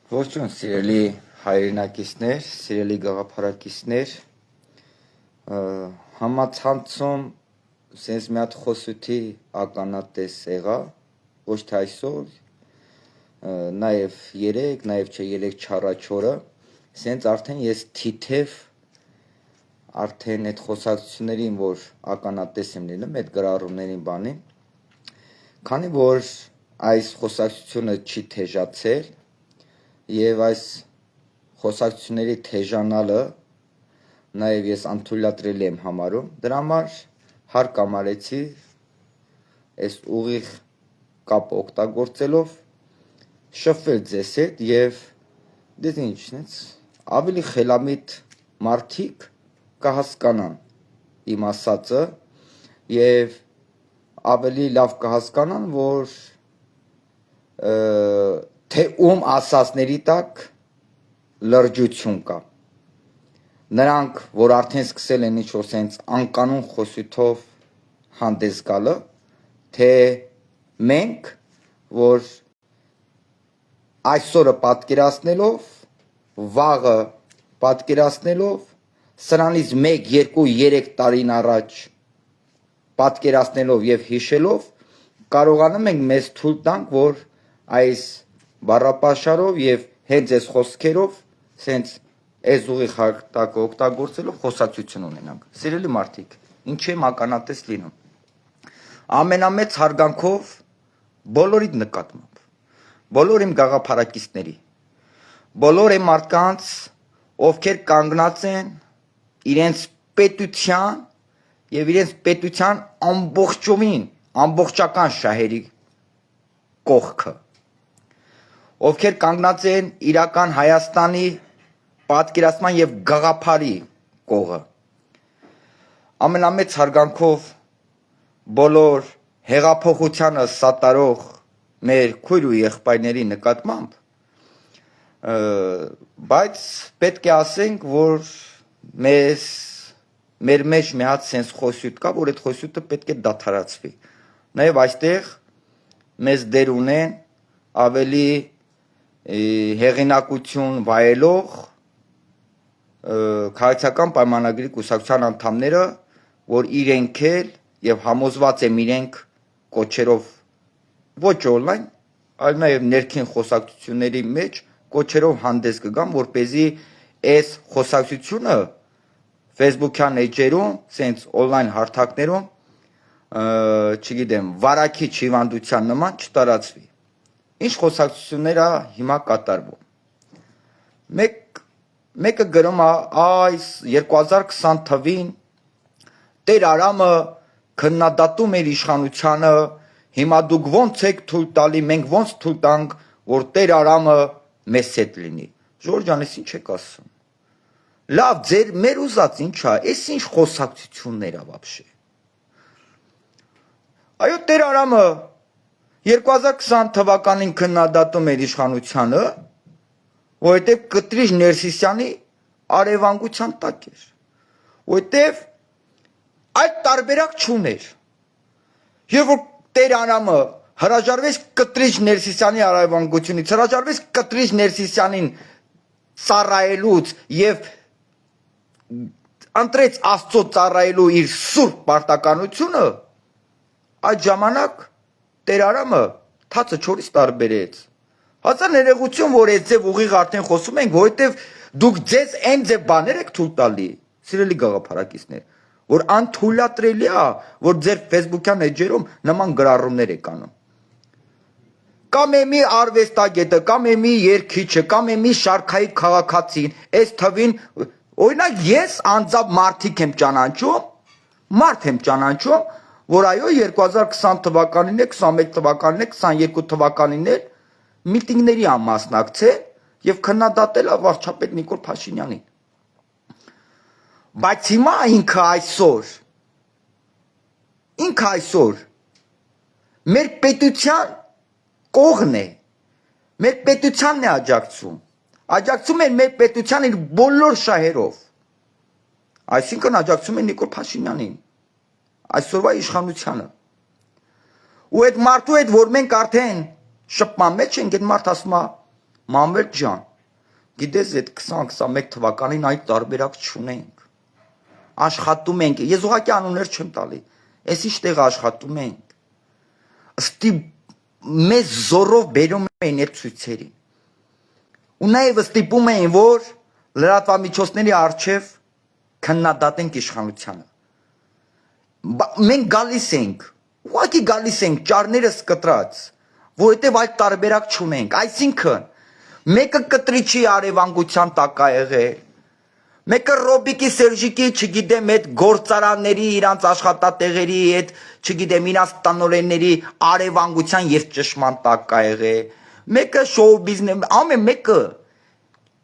Ողջույն սիրելի հայրենակիցներ, սիրելի գաղափարակիցներ, համացանցում սենց մի հատ խոսութի ականատես եղա, ոչ թե այսօր, նաև երեկ, նաև չէ երեկ չառաջորը, սենց արդեն ես թիթև արդեն այդ խոսակցություններին, որ ականատես եմ լինում, այդ գրառումներին բանին, քանի որ այս խոսակցությունը չի թեժացել, Եվ այս խոսակցությունների թեժանալը նաև ես անթույլատրելի եմ համարում, դրա համար հարկ ամարեցի այս ուղիղ կապ օգտագործելով շփվել ձեզ հետ եւ դες ինչնից ավելի խելամիտ մարդիկ կհասկանան իմ ասածը եւ ավելի լավ կհասկանան, որ թե ում ասածների տակ լրջություն կա։ Նրանք, որ արդեն սկսել են ինչ-որ սենց անկանոն խոսույթով հանդես գալը, թե մենք, որ այսօրը պատկերացնելով, վաղը պատկերացնելով, սրանից 1, 2, 3 տարին առաջ պատկերացնելով եւ հիշելով, կարողանում ենք մեզ թույլ տանք, որ այս բառապաշարով եւ հենց այս խոսքերով սենց այս ուղիղ հարտակը օգտագործելով խոսակցություն ունենանք։ Սիրելի մարդիկ, ինչ եմ ականատես լինում։ Ամենամեծ հարգանքով բոլորիդ նկատմամբ, բոլոր իմ գաղափարակիցների, բոլոր այն մարդկանց, ովքեր կանգնած են իրենց պետության եւ իրենց պետության ամբողջական շահերի կողքը, ովքեր կանգնած են իրական Հայաստանի պատկերացման եւ գաղափարի կողը, ամենամեծ հարգանքով բոլոր հեղափոխությանը սատարող մեր քույր ու եղբայրների նկատմամբ, բայց պետք է ասենք, որ մեր մեջ մի հատ սենց խոսույթ կա, որ այդ խոսույթը պետք է դադարեցվի։ Նաեւ այստեղ մեզ դեր ունեն ավելի հեղինակություն վայելող քաղաքական պայմանագրի կուսակցության անդամները, որ իրենք էլ եւ համոզված եմ իրենք կոչերով ոչ օնլայն, այլ նաեւ ներքին խոսակցությունների մեջ կոչերով հանդես կգան, որպեսզի այս խոսակցությունը Facebook-յան էջերում, սենց օնլայն հարթակներում, չգիտեմ, վարակիչ հիվանդության նման չտարածվի։ Ինչ խոսակցություններ է հիմա կատարվում։ Մեկը գրում է այս 2020 թվին Տեր Արամը քննադատում էր իշխանությանը, հիմա դուք ոնց եք թույլ տալի, մենք ոնց թույլ տանք, որ Տեր Արամը մեզ հետ լինի։ Ժորժ ջան, ես ինչ եք ասում։ Լավ, մեր ուզած ինչ է, այս ինչ խոսակցություններ է вообще։ Այո, Տեր Արամը 2020 թվականին քննադատում էր իշխանությանը, որովհետև Կտրիչ Ներսիսյանի արևանգության տակ էր, որովհետև այդ տարբերակ չուներ։ Երբ որ Տեր Արամը հրաժարվեց Կտրիչ Ներսիսյանի արևանգությունից, հրաժարվեց Կտրիչ Ներսիսյանին ծառայելուց եւ ընտրեց Աստծո ծառայելու իր սուրբ պարտականությունը, այդ ժամանակ Տեր Արամը թացը չորից տարբերեց։ Հազար ներողություն, որ այդ ձև ուղիղ արդեն խոսում ենք, որովհետև դուք ձեզ այն ձև բաներ եք թույլ տալի, սիրելի գաղափարակիցներ, որ անթույլատրելի է, որ ձեր Facebook-յան էջերում նման գրառումներ եք անում։ Կամ էմի արվեստագետը, կամ էմի երգիչը, կամ էմի շարքայի քաղաքացին, այս թվին, օրինակ ես անձամբ մարդիկ եմ ճանաչում, որ այո 2020 թվականին է, 21 թվականին է, 22 թվականին է միտինգների ամասնակցել եւ քննադատել վարչապետ Նիկոլ Փաշինյանին։ Բայց հիմա ինքը այսօր մեր պետության կողն է, մեր պետությանն է աջակցում է մեր պետության իր բոլոր շահերով, այսինքն աջակցում է Նիկոլ Փաշինյանին, այսօրվա իշխանությանը։ Ու այդ մարդու հետ, որ մենք արդեն շփման մեջ ենք, այդ մարդ ասում է, Մանվել ջան, գիտես այդ 20-21 թվականին այդ տարբերակ չունենք։ Աշխատում ենք, ես ուղղակի անուններ չեմ տալի, այս ինչ տեղ աշխատում ենք։ Մեզ զորով բերում էին այդ ցույցերին։ Ու նաև ստիպում էին, որ լրատվամիջոցների առջև քննադատենք իշխանությանը։ Մենք գալիս ենք, ուղղակի գալիս ենք ճարներս կտրած, որովհետև այդ տարբերակ չունենք։ Այսինքն, մեկը կտրիչի արևանգության տակ է եղել, մեկը Ռոբիկի, Սերժիկի, չգիտեմ, այդ գործարանների, իրանց աշխատատեղերի, այդ, չգիտեմ, իրանց տնօրենների արևանգության եւ ճշմարտ տակ է եղել, մեկը շոու բիզնես, ամեն մեկը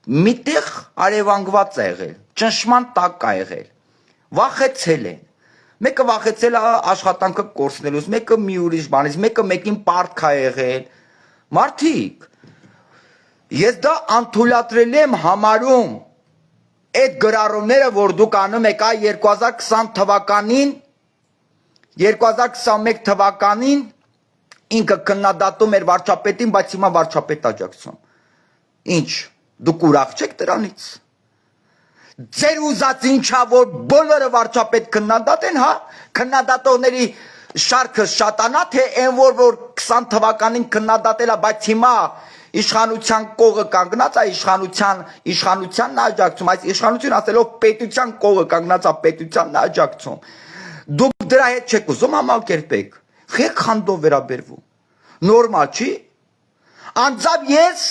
միտեղ արևանգված է եղել, ճշմարտ տակ է եղել, վախեցել են, մեկը վախեցել է աշխատանքը կորցնելուց, մեկը մի ուրիշ բանից, մեկը մեկին պարտք է եղել, մարդիկ, ես դա անթույլատրել եմ համարում այդ գրառումները, որ դուք անում եք 2020 թվականին, 2021 թվականին ինքը քննադատում էր վարչապետին, բայց հիմա վարչապետ աջակցում։ Ինչ, դուք ուրախ չեք դրանից։ Ձեր ուզած ինչա, որ բոլորը վարչապետ քննադատեն, հա, քննադատողների շարքը շատանա, թե այն որ 20 թվականին քննադատել է, բայց հիմա իշխանության կողը կանգնած է, իշխանությանն աջակցում, այս իշխանություն ասելով պետության կողը կանգնած է, պետությանն աջակցում։ Դուք դրա հետ չեք ուզում համակերպեք, խեք խանդով վերաբերվում, նորմալ չի, անձամբ ես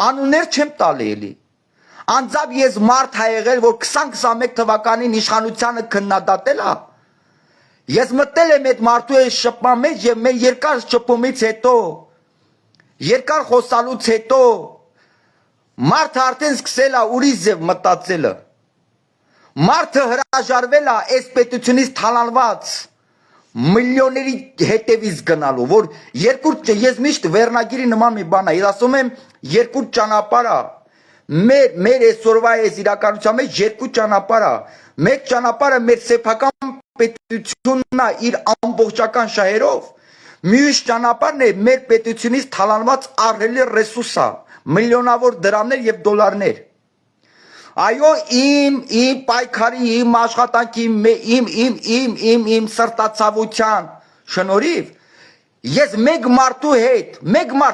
անուններ չեմ տալի էլի, անձամբ ես մարդ է եղել, որ 2021 թվականին իշխանությանը քննադատել է, ես մտել եմ այդ մարդու այս շփման մեջ և մեր երկար շփումից հետո, երկար խոսալուց հետո, մարդը արդեն սկսել է ուրիշ ձև մտածելը, մարդը հրաժարվել է այս պետությունից թալանված միլիոնների հետևից գնալու, որ ես միշտ վերնագիրի նման մի բան է, ես ասում եմ երկու ճանապարհ է, մեր այսօրվա այս իրականության մեջ երկու ճանապարհ է, մեկ ճանապարհը մեր սեփական պետությունն է իր ամբողջական շահերով, մյուս ճանապարհն է մեր պետությունից թալանված ահռելի ռեսուրս է, միլիոնավոր դրամներ եւ դոլարներ։ Այո, իմ պայքարի, իմ աշխատանքի, իմ սրտացավության շնորհիվ ես մեկ մարդու հետ,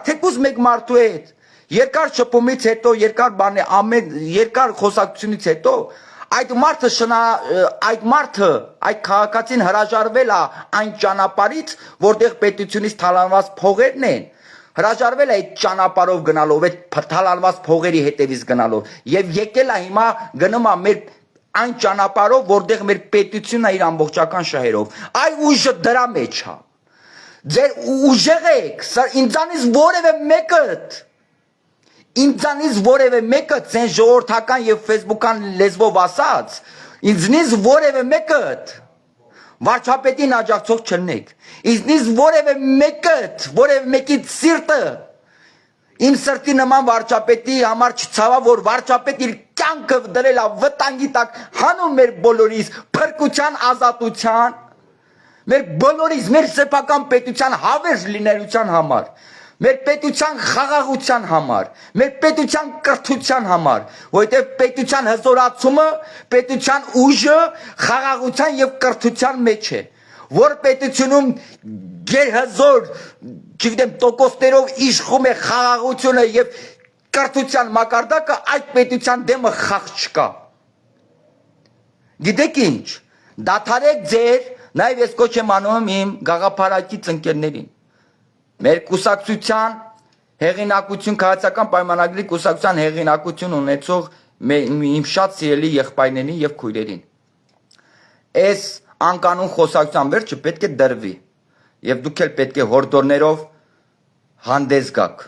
թեկուզ մեկ մարդու հետ, երկար շփումից հետո, երկար խոսակցությունից հետո, այդ մարդը, այդ քաղաքացին հրաժարվել է այն ճանապարհից, որտեղ պետությունից թալանված փողերն են, հրաժարվել է այդ ճանապարհով գնալով, այդ թալանված փողերի հետևից գնալով, եւ եկել է հիմա գնում է մեր այն ճանապարհով, որտեղ մեր պետությունն է իր ամբողջական շահերով։ Այ ուժը դրա մեջ է։ Ձեր ուժեղ եք, ինձանից որևէ մեկը ցեն ժողովրդական եւ ֆեյսբուքյան լեզվով ասած, ինձնից որևէ մեկը վարչապետին աջակցող չլնեք, ինձնից որևէ մեկի սիրտը իմ սրտի նման վարչապետի համար չցավա, որ վարչապետ իր կյանքը դրել է վտանգի տակ հանուն մեր բոլորիս փրկության, ազատության, մեր բոլորիս, մեր սեփական պետության հավերժ լինելության համար, մեր պետության խաղաղության համար, մեր պետության կրթության համար, որովհետև պետության հզորացումը, պետության ուժը խաղաղության եւ կրթության մեջ է, որ պետությունում գերհզոր, չգիտեմ, տոկոսներով իշխում է խաղաղությունը եւ կրթության մակարդակը, այդ պետության դեմը խաղ չկա։ Գիտեք ինչ, դադարեք ձեր, նաեւ ես կոչ եմ անում իմ գաղափարակից ընկերներին, մեր կուսակցության հեղինակություն, քաղաքական պայմանագրի կուսակցության հեղինակություն ունեցող իմ շատ սիրելի եղբայրներին եւ քույրերին։ Այս անկանոն խոսակցության վերջը պետք է դրվի եւ դուք էլ պետք է հորդորներով հանդես գաք,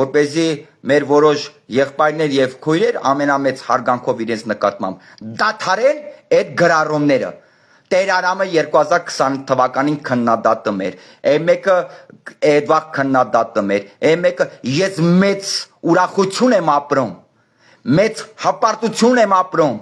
որպեսզի մեր որոշ եղբայրներ եւ քույրեր ամենամեծ հարգանքով իրենց նկատմամբ դադարեն այդ գրառումները։ Տեր Արամը 2020 թվականին քննադատում էր, մեկը Էդվարդ քննադատում էր, մեկը ես մեծ ուրախություն եմ ապրում, մեծ հպարտություն եմ ապրում,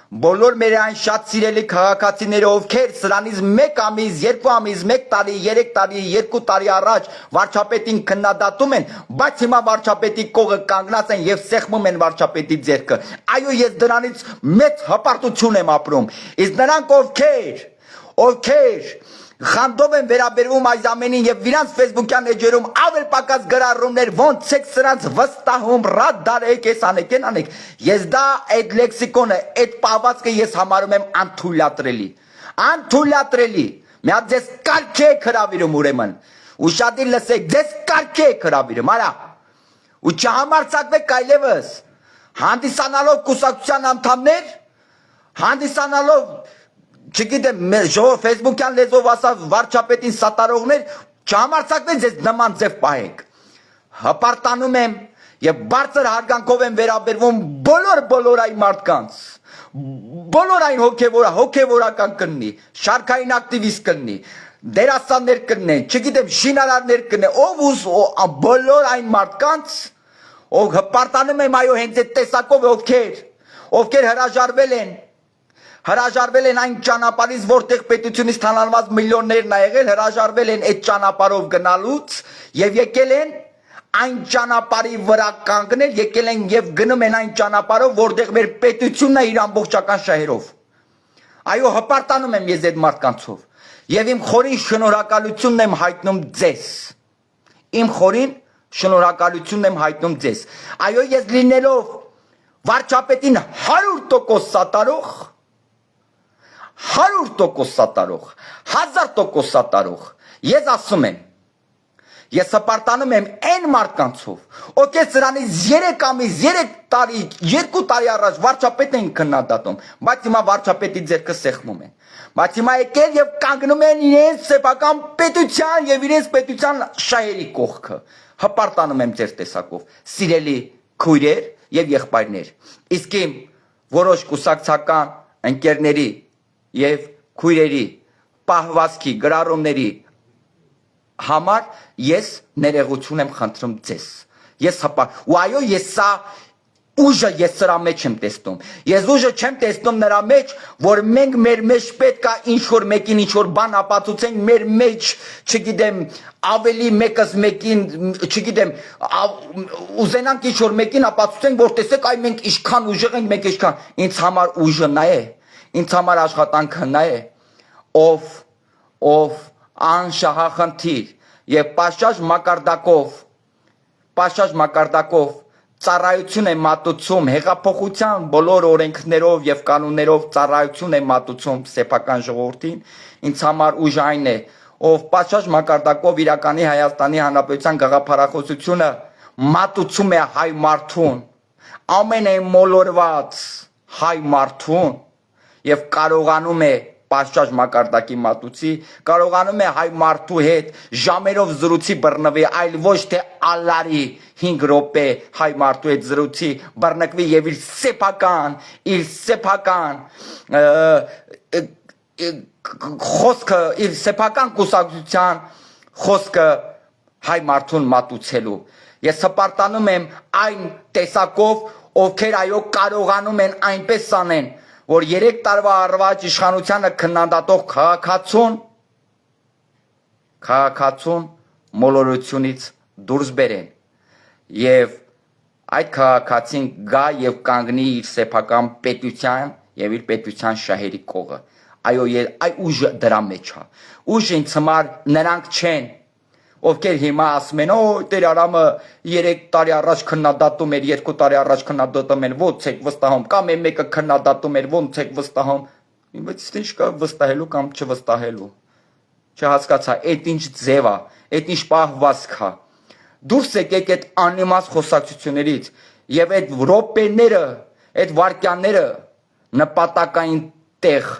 բոլոր մեր այն շատ սիրելի քաղաքացիները, ովքեր սրանից 1 ամիս, 2 ամիս, 1 տարի, 3 տարի, 2 տարի առաջ վարչապետին քննադատում են, բայց հիմա վարչապետի կողը կանգնած են եւ սեղմում են վարչապետի ձեռքը։ Այո, ես դրանից մեծ հպարտություն եմ ապրում։ Իսկ նրանք ովքեր խանդով են վերաբերվում այս ամենին եւ իրանց Facebook-յան էջերում ավել պակաս գրառումներ, ոնց եք սրանց վստահում, ռադարեք, ես անեք։ Ես դա այդ լեքսիկոնը, այդ պահվածքը ես համարում եմ անթույլատրելի։ Մի հատ ձեզ կարգ եք հրավիրում ուրեմն։ Ուշադիր լսեք, ձեզ կարգ եք հրավիրում, արա։ Ու չհամարձակվեք այլևս հանդիսանալով կուսակցության անդամներ, հանդիսանալով չգիտեմ, ժողով Facebook-յան լեզվով ասած վարչապետին սատարողներ, չհամարձակվեք ձեզ նման ձև պահեք։ Հպարտանում եմ եւ բարձր հարգանքով եմ վերաբերվում բոլոր այն մարդկանց, բոլոր այն հոգեվորական կննի, շարքային ակտիվիստ կննի, դերասաններ կնեն, չգիտեմ, շինարարներ կնեն, բոլոր այն մարդկանց, ով հպարտանում եմ այո հենց այդ տեսակով ովքեր հրաժարվել են այն ճանապարհից, որտեղ պետությունից թանալված միլիոններն ա եղել, հրաժարվել են այդ ճանապարհով գնալուց եւ եկել են այն ճանապարհի վրա կանգնել, եկել են եւ գնում են այն ճանապարհով, որտեղ մեր պետությունն է իր ամբողջական շահերով։ Այո, հպարտանում եմ ես այդ մարդկանցով եւ իմ խորին շնորհակալությունն եմ հայտնում ձեզ։ Իմ խորին շնորհակալությունն եմ հայտնում ձեզ։ Այո, ես լինելով վարչապետին 100% սատարող, 100% սատարող, 1000% սատարող, ես ասում եմ, ես հպարտանում եմ այն մարդկանցով, ովքեր սրանից 3 ամիս, 3 տարի, 2 տարի առաջ վարչապետ են քննադատում, բայց հիմա վարչապետի ձեռքը սեղմում են, բայց հիմա եկել եւ կանգնում են իրենց սեփական պետության եւ իրենց պետության շահերի կողքը։ Հպարտանում եմ ձեր տեսակով, սիրելի քույրեր եւ եղբայրներ։ Իսկ իմ որոշ կուսակցական ընկերների եւ քույրերի պահվածքի գրառումների համար ես ներողություն եմ խնդրում ձեզ։ Ու այո, ես սա ուժը ես սրա մեջ եմ տեսնում։ Ես ուժը չեմ տեսնում նրա մեջ, որ մենք մեր մեջ պետք է ինչ-որ մեկին ինչ-որ բան ապացուցենք, մեր մեջ, չգիտեմ, ավելի մեկս մեկին, չգիտեմ, ուզենանք ինչ-որ մեկին ապացուցենք, որ տեսեք, այ մենք ինչքան ուժեղ ենք, մենք ինչքան։ Ինձ համար ուժը նա է, ինձ համար աշխատանքը նա է, ով անշահախնդիր եւ պաշտաշ մակարդակով ծառայություն է մատուցում հեղափոխության բոլոր օրենքներով եւ կանոններով ծառայություն է մատուցում սեփական ժողովրդին, ինձ համար ուժ այն է, ով պաշտաշ մակարդակով իրականի Հայաստանի Հանրապետության գաղափարախոսությունը մատուցում է հայ մարդուն, ամենամոլորված հայ մարդուն եւ կարողանում է պաշտաշ մակարդակի մատուցի, կարողանում է հայ մարդու հետ ժամերով զրուցի բռնվի, այլ ոչ թե ալարի 5 րոպե հայ մարդու հետ զրուցի, բռնկվի եւ իր խոսքը, իր սեփական կուսակցության խոսքը հայ մարդուն մատուցելու։ Ես հպարտանում եմ այն տեսակով, ովքեր այո կարողանում են այնպես անեն, որ 3 տարվա առաջ իշխանությանը քննադատող քաղաքացուն մոլորությունից դուրս բերեն եւ այդ քաղաքացին գա եւ կանգնի իր սեփական պետության եւ իր պետության շահերի կողը։ Այո, այ ուժը դրա մեջ է։ Ուժը ինձ համար նրանք չեն, ովքեր հիմա ասում են, Տեր Արամը 3 տարի առաջ քննադատում էր, 2 տարի առաջ քննադատում էր, ո՞նց եք վստահում, կամ մեկը քննադատում էր, ո՞նց եք վստահում։ Բայց ինչ կա վստահելու կամ չվստահելու։ Չհասկացա, այդ ինչ ձև է, այդ ինչ պահվածք է։ Դուրս եկեք այդ անիմաստ խոսակցություններից եւ այդ րոպեները, այդ վարքյանները նպատակային տեղ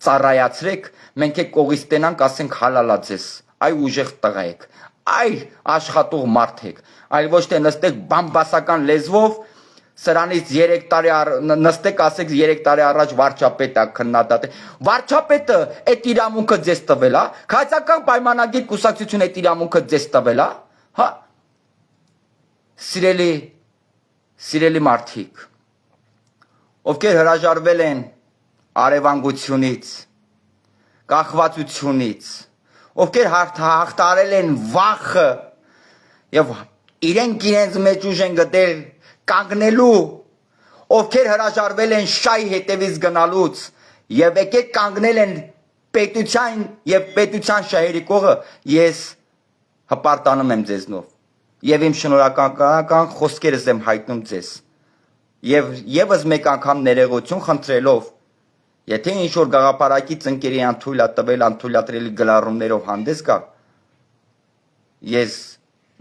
ծառայացրեք, մենք եք կողից տենանք, ասենք հալալա ձեզ, այ ուժեղ տղա եք, այ աշխատող մարդ եք, այլ ոչ թե նստեք բամբասական լեզվով, սրանից 3 տարի նստեք, ասեք 3 տարի առաջ վարչապետը քննադատել։ Վարչապետը այդ իրավունքը ձեզ տվել է, քաղաքական պայմանագիր կուսակցությունը այդ իրավունքը ձեզ տվել է, հա։ Սիրելի մարդիկ, ովքեր հրաժարվել են արևանգությունից, կախվածությունից, ովքեր հաղթարել են վախը եւ իրենց մեջ ուժ են գտել կանգնելու, ովքեր հրաժարվել են շահի հետևից գնալուց եւ եկեք կանգնել են պետության եւ պետության շահերի կողը, ես հպարտանում եմ ձեզնով եւ իմ շնորհակալական խոսքերս եմ հայտնում ձեզ եւ եւս մեկ անգամ ներողություն խնդրելով, եթե ինչ որ գաղափարակից ընկերի անթույլատրելի գլարումներով հանդես գա, ես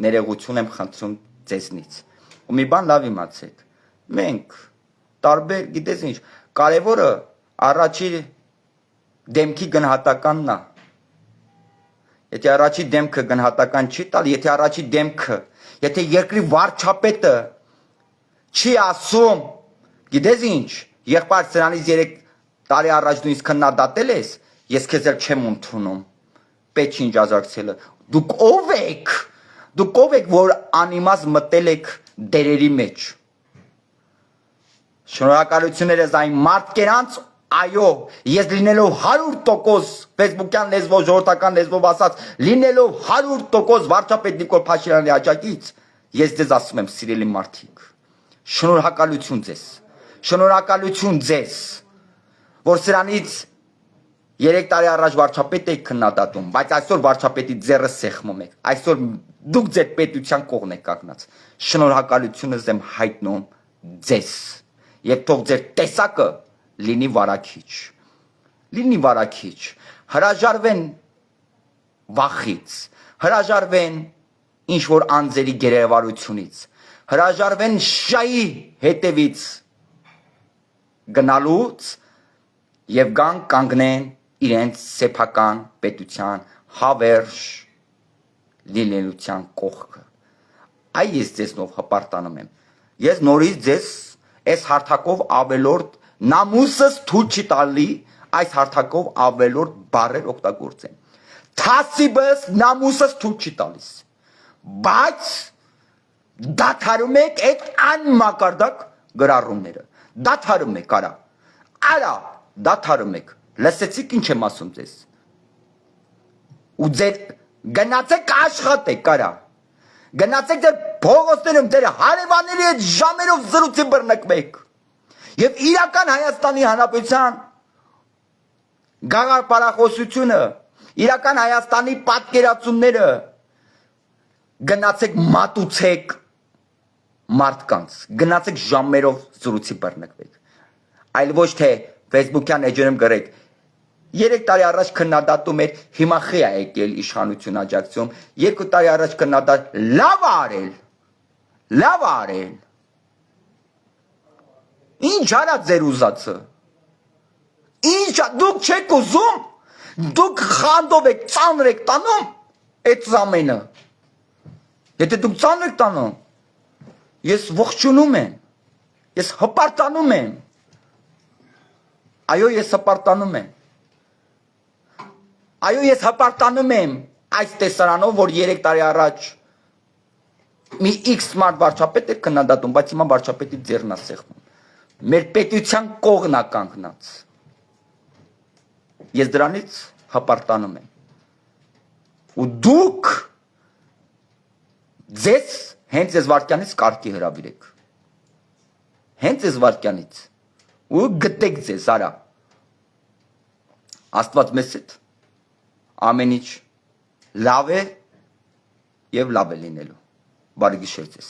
ներողություն եմ խնդրում ձեզնից։ Ու մի բան լավ իմացեք, մենք տարբեր, գիտես ինչ, կարևորը առաջի դեմքի գնահատականն է։ Եթե առաջի դեմքը գնահատական չի տալ, եթե առաջի դեմքը, եթե երկրի վարչապետը չի ասում, գիտես ինչ, եղբայր սրանից 3 տարի առաջ դու ինձ քննադատել ես, ես քեզ էլ չեմ ընդունում, պետք չի ինձ աջակցելը։ Դուք ով եք, որ անիմաց մտել եք դերերի մեջ։ Շնորհակալություններս այն մարդկանց, այո, ես լինելով 100% Facebook-յան լեզվով, ժողովրդական լեզվով ասած, լինելով 100% վարչապետ Նիկոլ Փաշինյանի աջակից, ես ձեզ ասում եմ, սիրելի մարդիկ, շնորհակալություն ձեզ, որ սրանից 3 տարի առաջ վարչապետ եք քննադատում, բայց այսօր վարչապետի ձեռը սեղմում եք, այսօր դուք ձեր պետության կողմն եք կանգնած, շնորհակալությունս եմ հայտնում ձեզ, եւ թող ձեր տեսակը լինի վարակիչ, հրաժարվեն վախից, հրաժարվեն ինչ որ անձերի գերեվարությունից, հրաժարվեն շահի հետևից գնալուց եւ գան կանգնեն իրենց սեփական պետության հավերժ լինելության կողքը։ Այ ես ձեզնով հպարտանում եմ։ Ես նորից ձեզ այս հարթակով ավելորդ նամուսս թույլ չի տալի այս հարթակով ավելորդ բառեր օգտագործեմ։ Թասիբս նամուսս թույլ չի տալիս։ Բայց դադարում եք այդ անմակարդակ գրառումները։ Դադարում եք, արա, դադարում եք։ Լսեցիք ինչ եմ ասում ձեզ։ Ու ձեր գնացեք աշխատեք, գնացեք ձեր փողոցներում, ձեր հարևանների հետ ժամերով զրույցի բռնկվեք։ Եվ իրական Հայաստանի Հանրապետության գաղափարախոսությունը, իրական Հայաստանի պատկերացումները գնացեք մատուցեք մարդկանց, գնացեք ժամերով զրույցի բռնկվեք։ Այլ ոչ թե Facebook-յան էջերում գրեք 3 տարի առաջ քննադատում էր, հիմա խի է եկել իշխանություն աջակցում, 2 տարի առաջ քննադատ լավ արել։ Ինչ արա ձեր ուզածը։ Դուք չեք ուզում, դուք խանդով եք, ծանր եք տանում այդ ամենը։ Եթե դուք ծանր եք տանում, ես ողջունում եմ, ես հպարտանում եմ։ Այո, ես հպարտանում եմ այս տեսարանով, որ 3 տարի առաջ մի X մարդ վարչապետ է քննադատում, բայց հիմա վարչապետի ձեռն է սեղմում։ Մեր պետության կողմն է կանգնած։ Ես դրանից հպարտանում եմ։ Ու դուք ձեզ հենց այս վարքյանից կարգի հրավիրեք։ Հենց այս վարքյանից։ Ու գտեք ձեզ, արա։ Աստված մեզ հետ ամեն ինչ լավ է եւ լավ է լինելու։ Բարի գիշեր ձեզ։